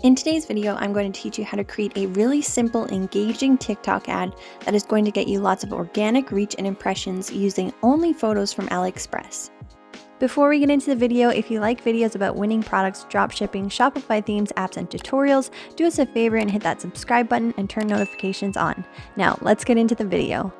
In today's video, I'm going to teach you how to create a really simple, engaging TikTok ad that is going to get you lots of organic reach and impressions using only photos from AliExpress. Before we get into the video, if you like videos about winning products, dropshipping, Shopify themes, apps, and tutorials, do us a favor and hit that subscribe button and turn notifications on. Now, let's get into the video.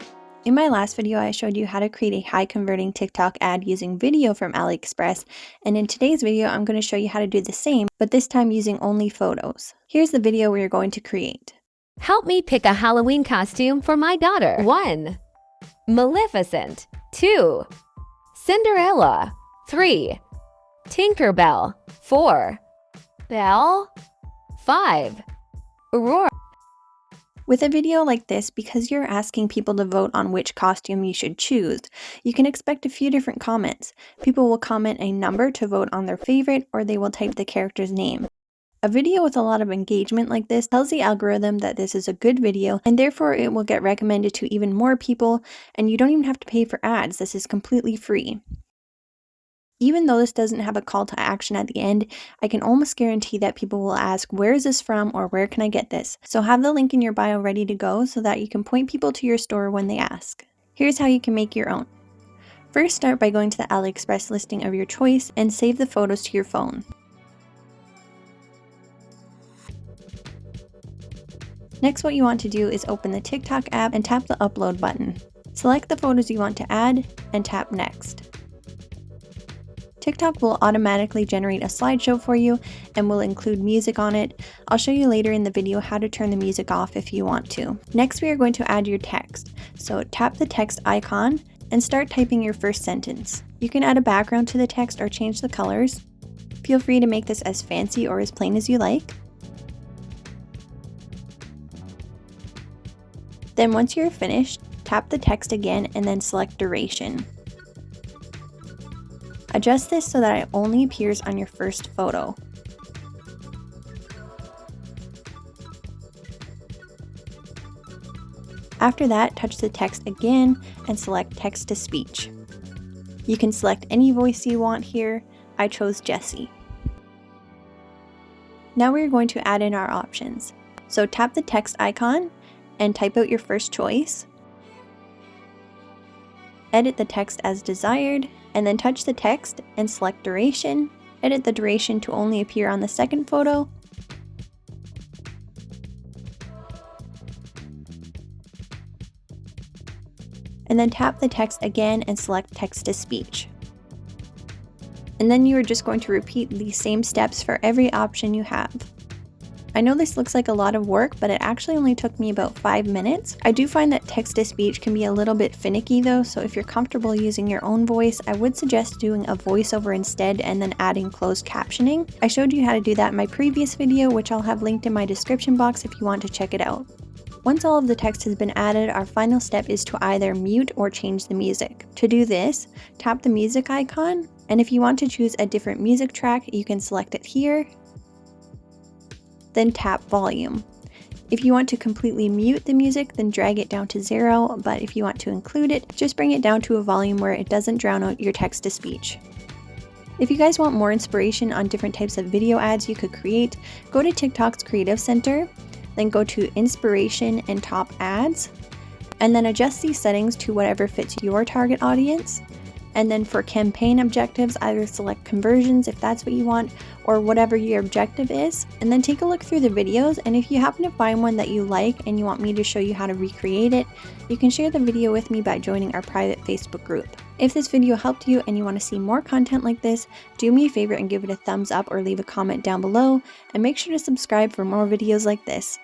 In my last video, I showed you how to create a high-converting TikTok ad using video from AliExpress, and in today's video, I'm going to show you how to do the same, but this time using only photos. Here's the video we are going to create. Help me pick a Halloween costume for my daughter. 1. Maleficent. 2. Cinderella. 3. Tinkerbell. 4. Belle. 5. Aurora. With a video like this, because you're asking people to vote on which costume you should choose, you can expect a few different comments. People will comment a number to vote on their favorite, or they will type the character's name. A video with a lot of engagement like this tells the algorithm that this is a good video, and therefore it will get recommended to even more people, and you don't even have to pay for ads. This is completely free. Even though this doesn't have a call to action at the end, I can almost guarantee that people will ask, where is this from, or where can I get this? So have the link in your bio ready to go so that you can point people to your store when they ask. Here's how you can make your own. First, start by going to the AliExpress listing of your choice and save the photos to your phone. Next, what you want to do is open the TikTok app and tap the upload button. Select the photos you want to add and tap next. TikTok will automatically generate a slideshow for you and will include music on it. I'll show you later in the video how to turn the music off if you want to. Next, we are going to add your text. So tap the text icon and start typing your first sentence. You can add a background to the text or change the colors. Feel free to make this as fancy or as plain as you like. Then once you're finished, tap the text again and then select duration. Adjust this so that it only appears on your first photo. After that, touch the text again and select text to speech. You can select any voice you want here. I chose Jessie. Now we're going to add in our options. So tap the text icon and type out your first choice. Edit the text as desired, and then touch the text and select duration. Edit the duration to only appear on the second photo. And then tap the text again and select text to speech. And then you are just going to repeat these same steps for every option you have. I know this looks like a lot of work, but it actually only took me about 5 minutes. I do find that text-to-speech can be a little bit finicky though, so if you're comfortable using your own voice, I would suggest doing a voiceover instead and then adding closed captioning. I showed you how to do that in my previous video, which I'll have linked in my description box if you want to check it out. Once all of the text has been added, our final step is to either mute or change the music. To do this, tap the music icon, and if you want to choose a different music track, you can select it here. Then tap volume. If you want to completely mute the music, then drag it down to 0, but if you want to include it, just bring it down to a volume where it doesn't drown out your text-to-speech. If you guys want more inspiration on different types of video ads you could create, go to TikTok's Creative Center, then go to Inspiration and Top Ads, and then adjust these settings to whatever fits your target audience. And then for campaign objectives, either select conversions if that's what you want, or whatever your objective is, and then take a look through the videos, and if you happen to find one that you like and you want me to show you how to recreate it, you can share the video with me by joining our private Facebook group. If this video helped you and you want to see more content like this, do me a favor and give it a thumbs up or leave a comment down below, and make sure to subscribe for more videos like this.